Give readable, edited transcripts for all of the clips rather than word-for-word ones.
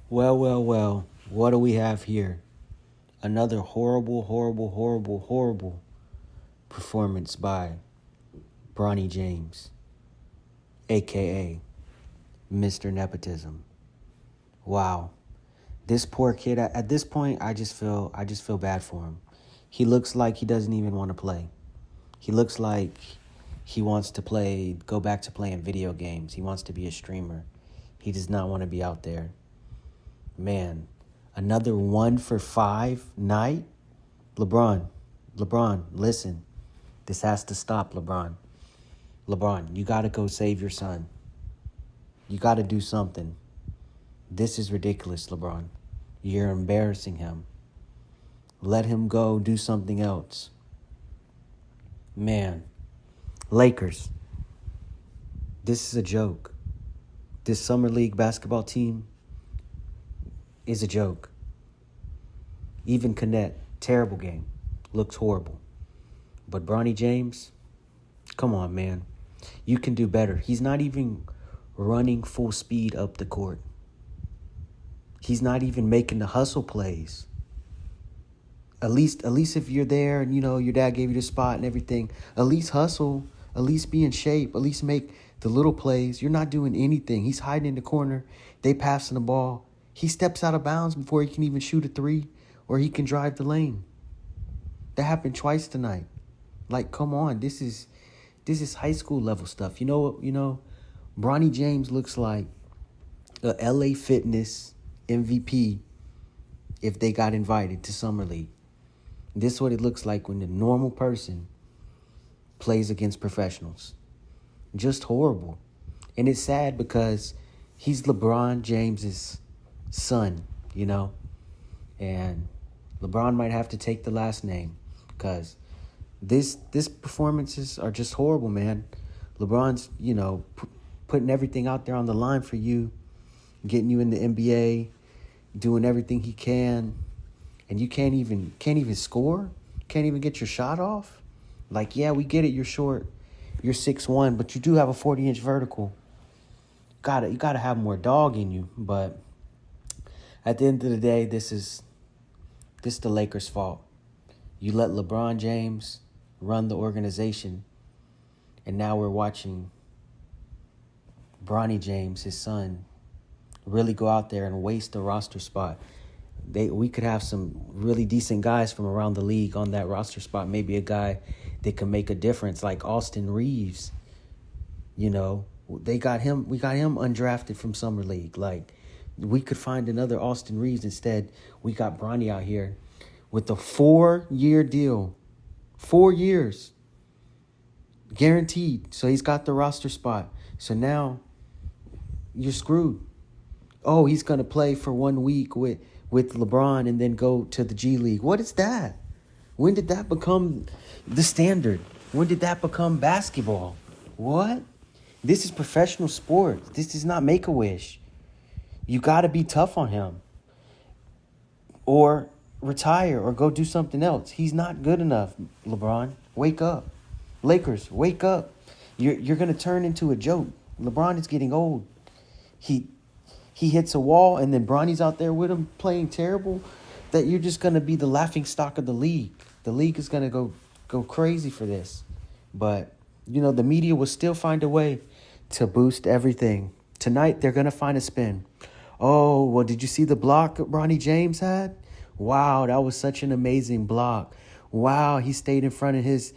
Well. What do we have here? Another horrible performance by Bronny James, aka Mr. Nepotism. Wow. This poor kid at this point I just feel bad for him. He looks like he doesn't even want to play. He looks like he wants to go back to playing video games. He wants to be a streamer. He does not want to be out there. Man, another 1 for 5 night. LeBron, listen. This has to stop, LeBron. LeBron, you got to go save your son. You got to do something. This is ridiculous, LeBron. You're embarrassing him. Let him go do something else. Man, Lakers, this is a joke. This summer league basketball team is a joke. Even Connect, terrible game, looks horrible. But Bronny James, come on, man. You can do better. He's not even running full speed up the court. He's not even making the hustle plays. At least if you're there and, your dad gave you the spot and everything, at least hustle, at least be in shape, at least make the little plays. You're not doing anything. He's hiding in the corner. They passing the ball. He steps out of bounds before he can even shoot a three or he can drive the lane. That happened twice tonight. Like, come on. This is high school level stuff. Bronny James looks like a LA Fitness MVP if they got invited to Summer League. This is what it looks like when the normal person plays against professionals. Just horrible. And it's sad because he's LeBron James's son, and LeBron might have to take the last name because this performances are just horrible, man. LeBron's, putting everything out there on the line for you, getting you in the NBA, doing everything he can, and you can't even score, can't even get your shot off. Like, yeah, we get it, you're short, you're 6'1", but you do have a 40-inch vertical. You gotta have more dog in you. But at the end of the day, this is the Lakers' fault. You let LeBron James run the organization, and now we're watching Bronny James, his son, really go out there and waste a roster spot. We could have some really decent guys from around the league on that roster spot. Maybe a guy that can make a difference, like Austin Reeves. We got him undrafted from Summer League. Like, we could find another Austin Reeves. Instead, we got Bronny out here with a 4-year deal. 4 years. Guaranteed. So he's got the roster spot. So now you're screwed. Oh, he's going to play for 1 week with LeBron and then go to the G League. What is that? When did that become the standard? When did that become basketball? What? This is professional sports. This is not Make-A-Wish. You got to be tough on him. Or retire or go do something else. He's not good enough, LeBron. Wake up. Lakers, wake up. You're going to turn into a joke. LeBron is getting old. He hits a wall, and then Bronny's out there with him playing terrible, that you're just going to be the laughing stock of the league. The league is going to go crazy for this. But, the media will still find a way to boost everything. Tonight, they're going to find a spin. Oh, well, did you see the block Bronny James had? Wow, that was such an amazing block. Wow, he stayed in front of his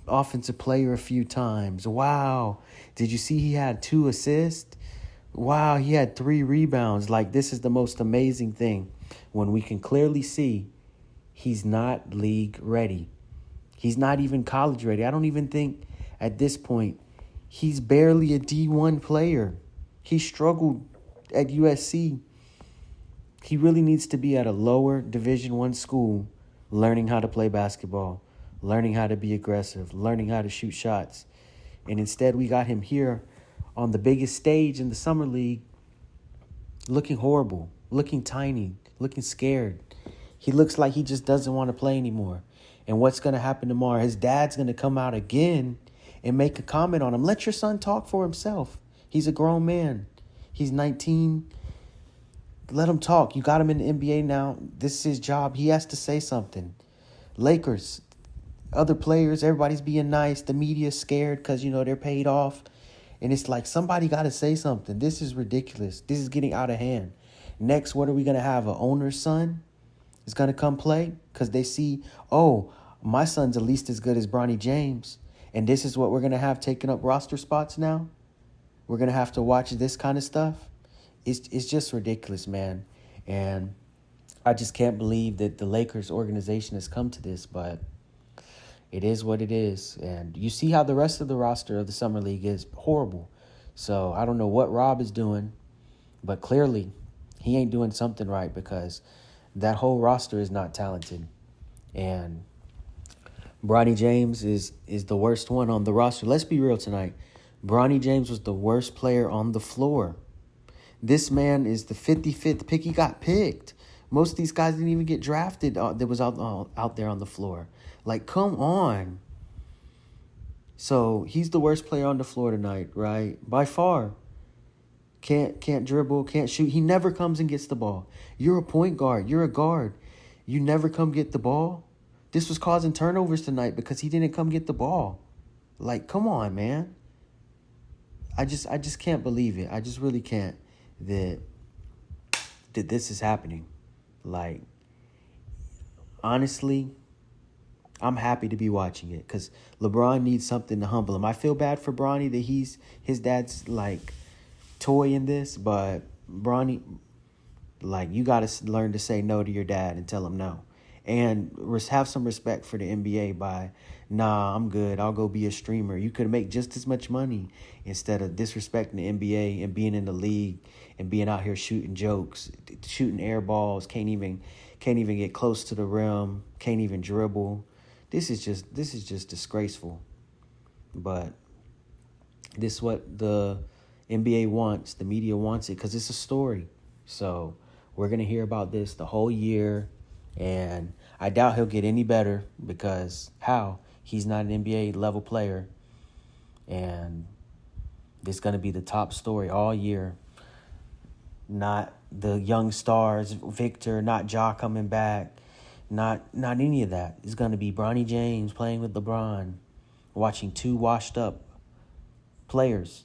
offensive player a few times. Wow, did you see he had 2 assists? Wow, he had 3 rebounds. Like, this is the most amazing thing when we can clearly see he's not league ready. He's not even college ready. I don't even think at this point he's barely a D1 player. He struggled at USC. He really needs to be at a lower Division I school learning how to play basketball, learning how to be aggressive, learning how to shoot shots. And instead, we got him here on the biggest stage in the Summer League, looking horrible, looking tiny, looking scared. He looks like he just doesn't want to play anymore. And what's going to happen tomorrow? His dad's going to come out again and make a comment on him. Let your son talk for himself. He's a grown man. He's 19. Let him talk. You got him in the NBA now. This is his job. He has to say something. Lakers, other players, everybody's being nice. The media's scared because, they're paid off. And it's like, somebody got to say something. This is ridiculous. This is getting out of hand. Next, what are we going to have? An owner's son is going to come play because they see, oh, my son's at least as good as Bronny James. And this is what we're going to have taking up roster spots now? We're going to have to watch this kind of stuff? It's just ridiculous, man. And I just can't believe that the Lakers organization has come to this, but it is what it is. And you see how the rest of the roster of the Summer League is horrible. So I don't know what Rob is doing, but clearly he ain't doing something right because that whole roster is not talented. And Bronny James is the worst one on the roster. Let's be real tonight. Bronny James was the worst player on the floor. This man is the 55th pick. He got picked. Most of these guys didn't even get drafted that was out there on the floor. Like, come on. So he's the worst player on the floor tonight, right? By far. Can't dribble, can't shoot. He never comes and gets the ball. You're a point guard. You're a guard. You never come get the ball. This was causing turnovers tonight because he didn't come get the ball. Like, come on, man. I just can't believe it. I just really can't that this is happening. Like, honestly, I'm happy to be watching it because LeBron needs something to humble him. I feel bad for Bronny that his dad's like toy in this, but Bronny, like, you got to learn to say no to your dad and tell him no. And have some respect for the NBA by, nah, I'm good. I'll go be a streamer. You could make just as much money instead of disrespecting the NBA and being in the league and being out here shooting jokes, shooting air balls, can't even get close to the rim, can't even dribble. This is just disgraceful. But this is what the NBA wants. The media wants it because it's a story. So we're going to hear about this the whole year. And I doubt he'll get any better because how? He's not an NBA level player. And this is going to be the top story all year. Not the young stars, Victor, not Ja coming back, not any of that. It's going to be Bronny James playing with LeBron, watching two washed up players.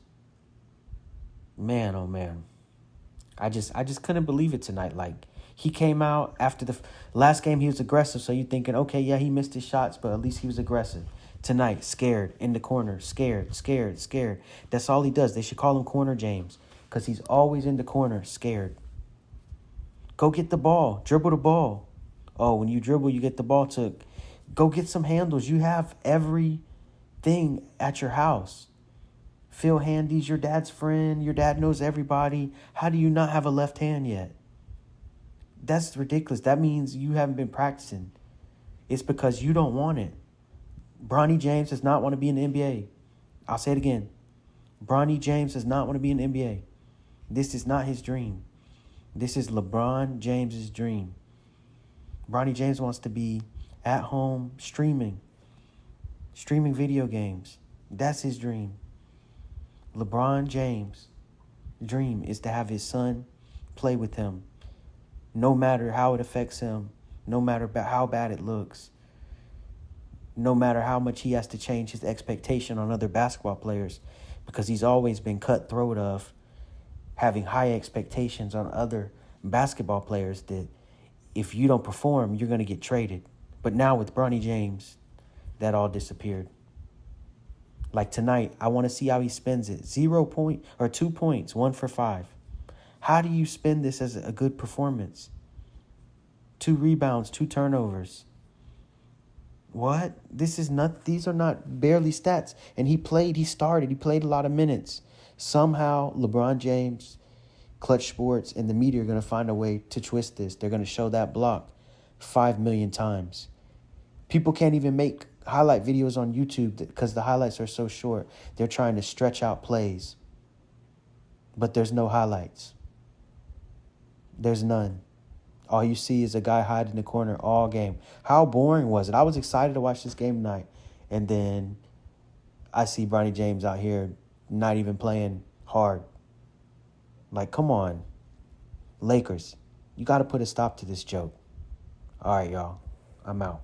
Man, oh man. I just couldn't believe it tonight. Like, he came out after the last game, he was aggressive. So you're thinking, okay, yeah, he missed his shots, but at least he was aggressive. Tonight, scared, in the corner, scared. That's all he does. They should call him Corner James because he's always in the corner, scared. Go get the ball. Dribble the ball. Oh, when you dribble, you get the ball took. Go get some handles. You have everything at your house. Phil Handy's your dad's friend. Your dad knows everybody. How do you not have a left hand yet? That's ridiculous. That means you haven't been practicing. It's because you don't want it. Bronny James does not want to be in the NBA. I'll say it again. Bronny James does not want to be in the NBA. This is not his dream. This is LeBron James's dream. Bronny James wants to be at home streaming video games. That's his dream. LeBron James' dream is to have his son play with him, no matter how it affects him, no matter how bad it looks, no matter how much he has to change his expectation on other basketball players, because he's always been cutthroat of having high expectations on other basketball players that if you don't perform, you're going to get traded. But now with Bronny James, that all disappeared. Like tonight, I want to see how he spends it. 2 points, 1 for 5. How do you spend this as a good performance? 2 rebounds, 2 turnovers. What? These are not barely stats. And he played a lot of minutes. Somehow, LeBron James, Clutch Sports, and the media are going to find a way to twist this. They're going to show that block 5 million times. People can't even make highlight videos on YouTube because the highlights are so short. They're trying to stretch out plays. But there's no highlights. There's none. All you see is a guy hiding in the corner all game. How boring was it? I was excited to watch this game tonight. And then I see Bronny James out here not even playing hard. Like, come on. Lakers, you got to put a stop to this joke. All right, y'all. I'm out.